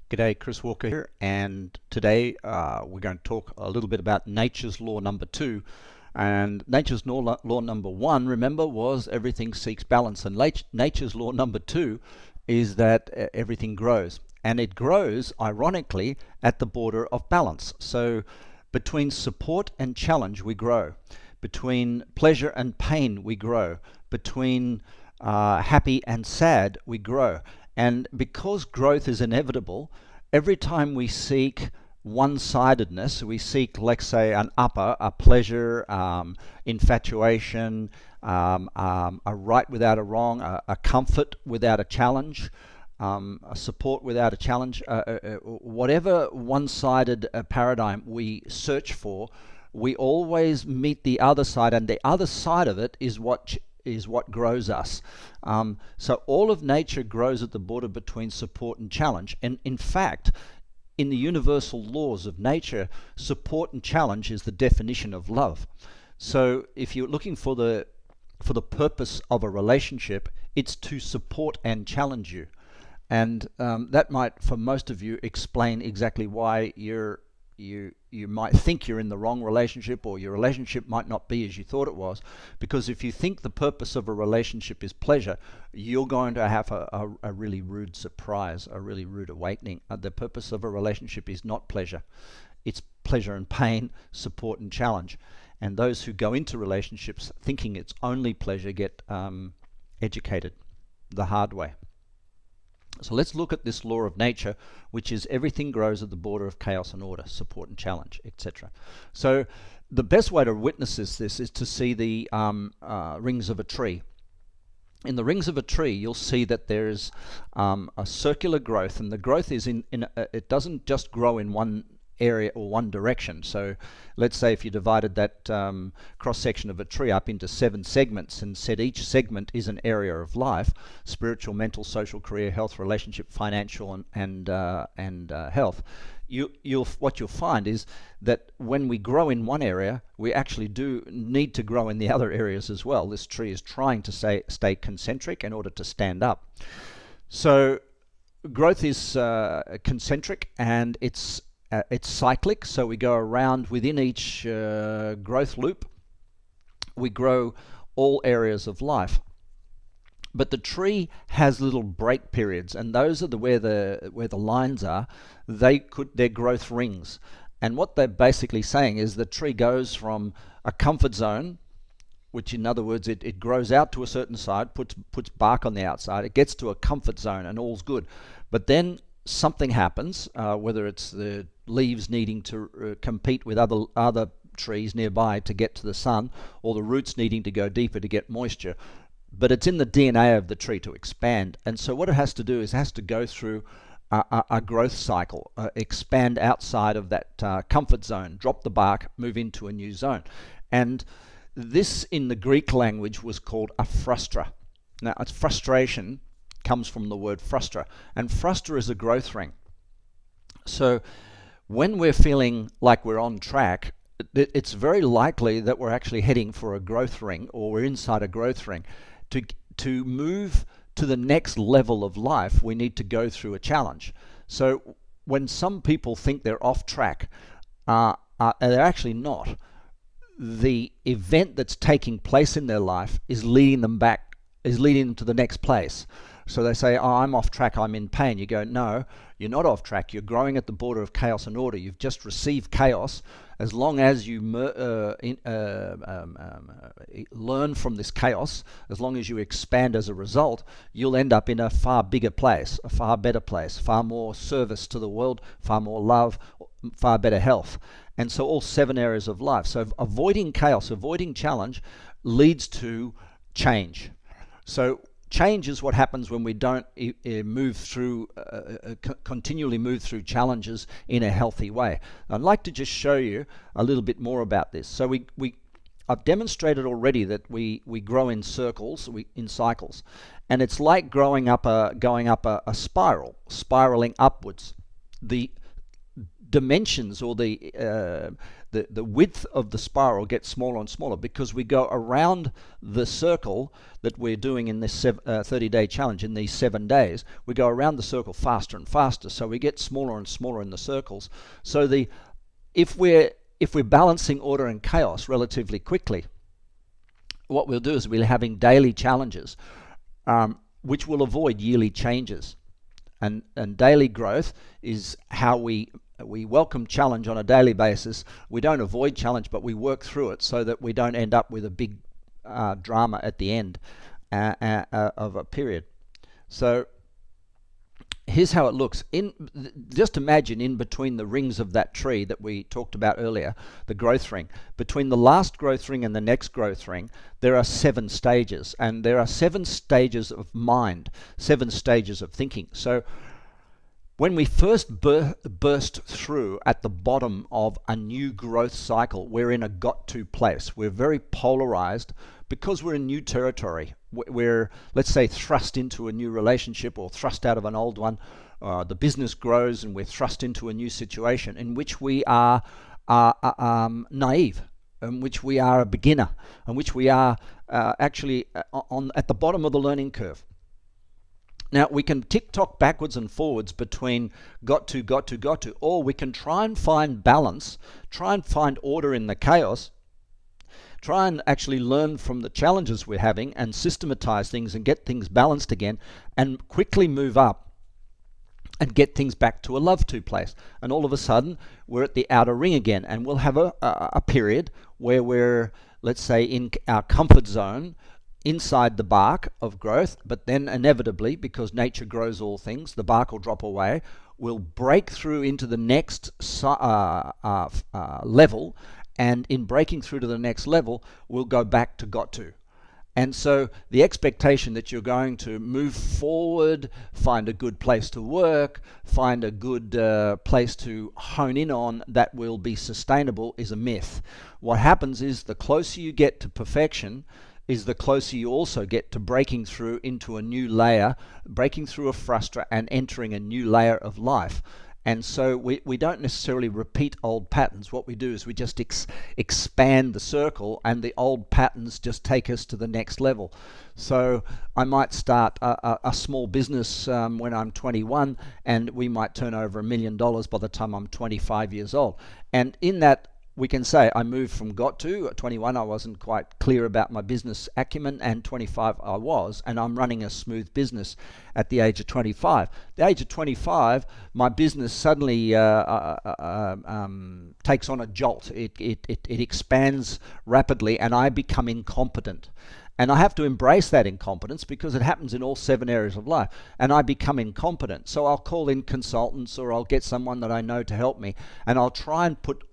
G'day, Chris Walker here, and today we're going to talk a little bit about nature's law number two. And nature's law number one, remember, was everything seeks balance, and nature's law number two is that everything grows, and it grows, ironically, at the border of balance. So between support and challenge, we grow. Between pleasure and pain, we grow. Between happy and sad, we grow. And because growth is inevitable, every time we seek one-sidedness, we seek, let's say, a pleasure, infatuation, a right without a wrong, a comfort without a challenge, a support without a challenge, whatever one-sided paradigm we search for, we always meet the other side, and the other side of it is what grows us. So all of nature grows at the border between support and challenge. And in fact, in the universal laws of nature, support and challenge is the definition of love. So if you're looking for the purpose of a relationship, it's to support and challenge you. And that might, for most of you, explain exactly why you might think you're in the wrong relationship, or your relationship might not be as you thought it was. Because if you think the purpose of a relationship is pleasure, you're going to have a really rude surprise, a really rude awakening. The purpose of a relationship is not pleasure. It's pleasure and pain, support and challenge. And those who go into relationships thinking it's only pleasure get educated the hard way. So let's look at this law of nature, which is everything grows at the border of chaos and order, support and challenge, etc. So the best way to witness this is to see the rings of a tree. In the rings of a tree, you'll see that there's a circular growth, and the growth is it doesn't just grow in one area or one direction. So let's say if you divided that cross-section of a tree up into 7 segments and said each segment is an area of life: spiritual, mental, social, career, health, relationship, financial, and health. What you'll find is that when we grow in one area, we actually do need to grow in the other areas as well. This tree is trying to stay concentric in order to stand up. So growth is concentric, and it's cyclic, so we go around within each growth loop. We grow all areas of life. But the tree has little break periods, and those are where the lines are. They're growth rings. And what they're basically saying is the tree goes from a comfort zone, which in other words, it grows out to a certain side, puts bark on the outside, it gets to a comfort zone and all's good. But then something happens, whether it's the leaves needing to compete with other trees nearby to get to the sun, or the roots needing to go deeper to get moisture. But it's in the DNA of the tree to expand. And so what it has to do is it has to go through a growth cycle, expand outside of that comfort zone, drop the bark, move into a new zone. And this in the Greek language was called a frustra. Now, it's frustration comes from the word frustra, and frustra is a growth ring. So when we're feeling like we're on track, it's very likely that we're actually heading for a growth ring, or we're inside a growth ring. To move to the next level of life, we need to go through a challenge. So when some people think they're off track, they're actually not. The event that's taking place in their life is leading them to the next place. So they say, oh, I'm off track, I'm in pain. You go, no, you're not off track. You're growing at the border of chaos and order. You've just received chaos. As long as you learn from this chaos, as long as you expand as a result, you'll end up in a far bigger place, a far better place, far more service to the world, far more love, far better health. And so all 7 areas of life. So avoiding chaos, avoiding challenge leads to change. So change is what happens when we don't continually move through challenges in a healthy way. I'd like to just show you a little bit more about this. So I've demonstrated already that we grow in circles, in cycles, and it's like going up a spiral, spiraling upwards. The dimensions or the width of the spiral gets smaller and smaller because we go around the circle that we're doing in this 30-day challenge. In these 7 days, we go around the circle faster and faster, so we get smaller and smaller in the circles. So if we're balancing order and chaos relatively quickly, what we'll do is we're having daily challenges, which will avoid yearly changes. And daily growth is how we welcome challenge on a daily basis. We don't avoid challenge, but we work through it so that we don't end up with a big drama at the end of a period. So here's how it looks. Just imagine in between the rings of that tree that we talked about earlier, the growth ring. Between the last growth ring and the next growth ring, there are 7 stages. And there are 7 stages of mind, 7 stages of thinking. So when we first burst through at the bottom of a new growth cycle, we're in a got-to place. We're very polarized because we're in new territory. We're, let's say, thrust into a new relationship or thrust out of an old one. The business grows and we're thrust into a new situation in which we are naive, in which we are a beginner, in which we are actually at the bottom of the learning curve. Now, we can tick-tock backwards and forwards between got to, or we can try and find balance, try and find order in the chaos, try and actually learn from the challenges we're having and systematize things and get things balanced again and quickly move up and get things back to a love to place. And all of a sudden, we're at the outer ring again, and we'll have a period where we're, let's say, in our comfort zone, inside the bark of growth, but then inevitably, because nature grows all things, the bark will drop away. We'll break through into the next level, and in breaking through to the next level, we'll go back to got to. And so the expectation that you're going to move forward, find a good place to work, find a good place to hone in on that will be sustainable is a myth. What happens is the closer you get to perfection, is the closer you also get to breaking through into a new layer, breaking through a frustra and entering a new layer of life. And so we don't necessarily repeat old patterns. What we do is we just expand the circle, and the old patterns just take us to the next level. So I might start a small business when I'm 21, and we might turn over $1 million by the time I'm 25 years old. And in that, we can say I moved from got to. At 21, I wasn't quite clear about my business acumen, and 25 I was, and I'm running a smooth business at the age of 25. The age of 25, my business suddenly takes on a jolt. It expands rapidly, and I become incompetent. And I have to embrace that incompetence because it happens in all 7 areas of life. And I become incompetent. So I'll call in consultants, or I'll get someone that I know to help me, and I'll try and put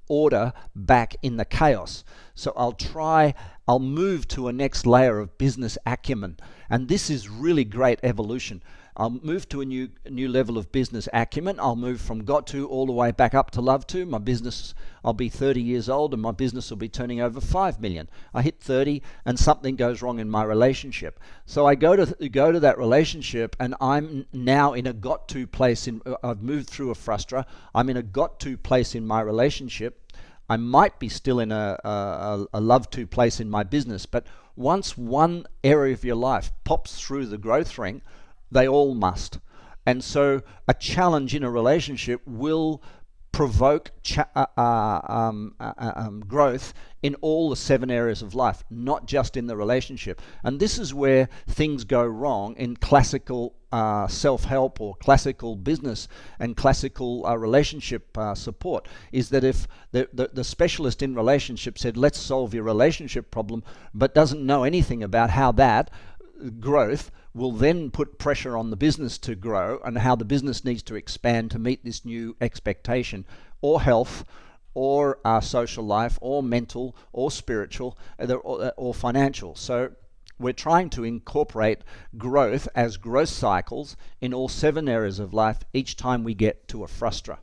order back in the chaos. So I'll move to a next layer of business acumen. And this is really great evolution. I'll move to a new level of business acumen. I'll move from got to all the way back up to love to. My business, I'll be 30 years old and my business will be turning over 5 million. I hit 30 and something goes wrong in my relationship. So I go to that relationship, and I'm now in a got to place. I've moved through a frustra. I'm in a got to place in my relationship. I might be still in a love to place in my business, but once one area of your life pops through the growth ring, they all must. And so a challenge in a relationship will provoke growth in all the 7 areas of life, not just in the relationship. And this is where things go wrong in classical self-help or classical business and classical relationship support, is that if the specialist in relationship said, let's solve your relationship problem, but doesn't know anything about how that growth will then put pressure on the business to grow and how the business needs to expand to meet this new expectation, or health, or social life, or mental, or spiritual, or financial. So we're trying to incorporate growth as growth cycles in all 7 areas of life each time we get to a frustra.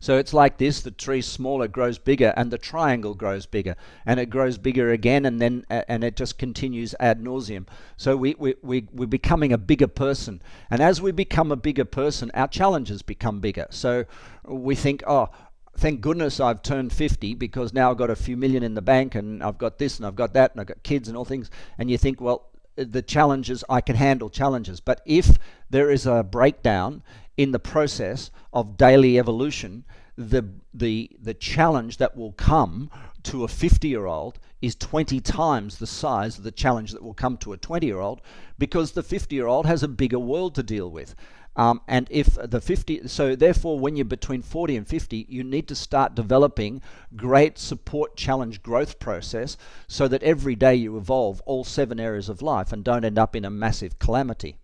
So it's like this: the tree's smaller, grows bigger, and the triangle grows bigger, and it grows bigger again, and then and it just continues ad nauseum. So we're becoming a bigger person, and as we become a bigger person, our challenges become bigger. So we think, oh, thank goodness I've turned 50, because now I've got a few million in the bank, and I've got this and I've got that, and I've got kids and all things. And you think, well, the challenges, I can handle challenges. But if there is a breakdown in the process of daily evolution, the challenge that will come to a 50-year-old is 20 times the size of the challenge that will come to a 20-year-old, because the 50-year-old has a bigger world to deal with. And if the 50, so therefore when you're between 40 and 50, you need to start developing great support challenge growth process, so that every day you evolve all 7 areas of life and don't end up in a massive calamity.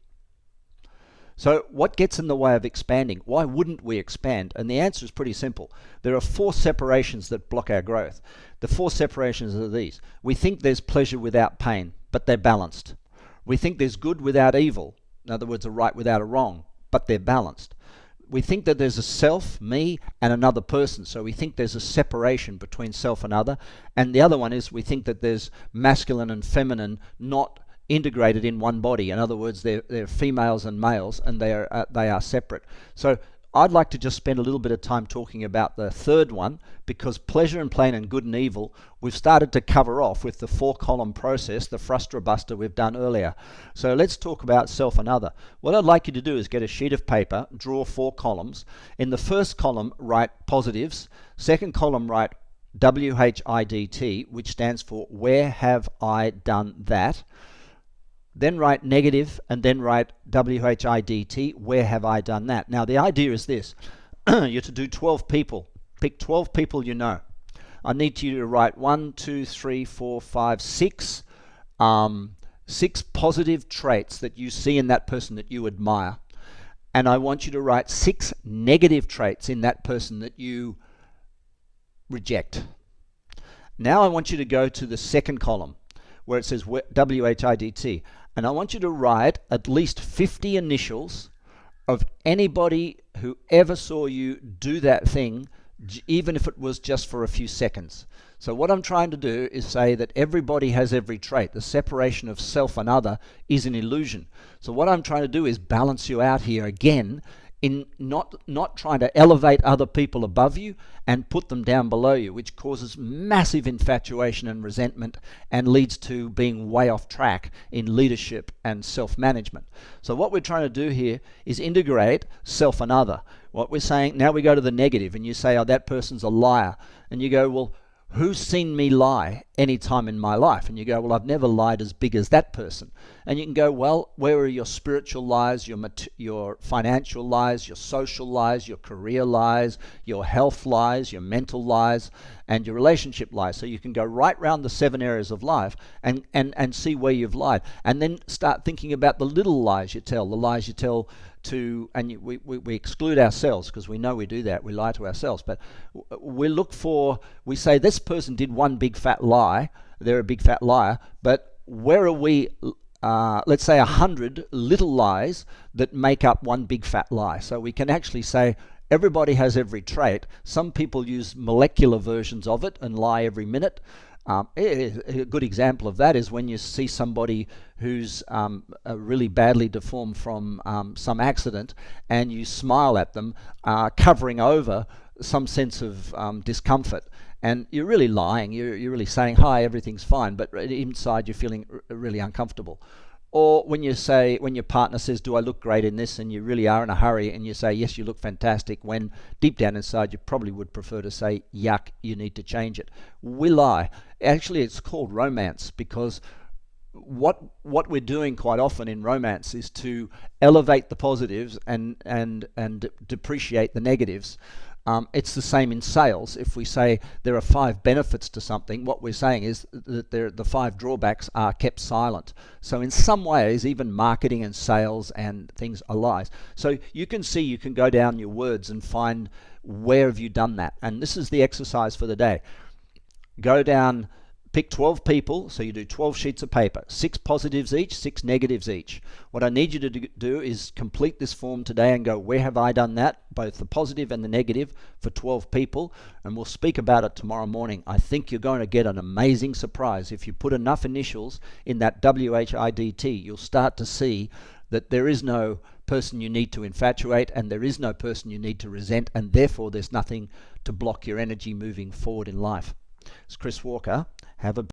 So what gets in the way of expanding? Why wouldn't we expand? And the answer is pretty simple. There are 4 separations that block our growth. The 4 separations are these. We think there's pleasure without pain, but they're balanced. We think there's good without evil, in other words, a right without a wrong, but they're balanced. We think that there's a self, me, and another person. So we think there's a separation between self and other. And the other one is we think that there's masculine and feminine not integrated in one body. In other words, they're females and males, and they are separate. So I'd like to just spend a little bit of time talking about the third one, because pleasure and pain and good and evil we've started to cover off with the 4-column process, the Frustra Buster we've done earlier. So let's talk about self and other. What I'd like you to do is get a sheet of paper, draw 4 columns. In the first column, write positives. Second column, write WHIDT, which stands for where have I done that. Then write negative, and then write WHIDT, where have I done that. Now the idea is this. You're to do 12 people. Pick 12 people you know. I need you to write 1, 2, 3, 4, 5, 6 positive traits that you see in that person that you admire. And I want you to write 6 negative traits in that person that you reject. Now I want you to go to the second column where it says WHIDT. And I want you to write at least 50 initials of anybody who ever saw you do that thing, even if it was just for a few seconds. So what I'm trying to do is say that everybody has every trait. The separation of self and other is an illusion. So what I'm trying to do is balance you out here again, in not trying to elevate other people above you and put them down below you, which causes massive infatuation and resentment and leads to being way off track in leadership and self-management. So what we're trying to do here is integrate self and other. What we're saying, now we go to the negative, and you say, oh, that person's a liar. And you go, well, who's seen me lie any time in my life? And you go, well, I've never lied as big as that person. And you can go, well, where are your spiritual lies, your financial lies, your social lies, your career lies, your health lies, your mental lies, and your relationship lies? So you can go right round the 7 areas of life and see where you've lied. And then start thinking about the little lies you tell, the lies you tell to, and we exclude ourselves, because we know we do that, we lie to ourselves, but we say this person did one big fat lie, they're a big fat liar, but where are we, let's say 100 little lies that make up one big fat lie. So we can actually say everybody has every trait. Some people use molecular versions of it and lie every minute. A good example of that is when you see somebody who's really badly deformed from some accident, and you smile at them, covering over some sense of discomfort, and you're really lying. You're really saying, hi, everything's fine, but inside you're feeling really uncomfortable. Or when your partner says, do I look great in this, and you really are in a hurry, and you say, yes, you look fantastic, when deep down inside you probably would prefer to say, yuck, you need to change it. We lie. Actually, it's called romance, because what we're doing quite often in romance is to elevate the positives and depreciate the negatives. It's the same in sales. If we say there are 5 benefits to something, what we're saying is that the 5 drawbacks are kept silent. So in some ways, even marketing and sales and things are lies. So you can go down your words and find where have you done that. And this is the exercise for the day. Go down Pick 12 people, so you do 12 sheets of paper, 6 positives each, 6 negatives each. What I need you to do is complete this form today and go, where have I done that? Both the positive and the negative for 12 people, and we'll speak about it tomorrow morning. I think you're going to get an amazing surprise. If you put enough initials in that WHIDT, you'll start to see that there is no person you need to infatuate, and there is no person you need to resent, and therefore there's nothing to block your energy moving forward in life. It's Chris Walker. Have a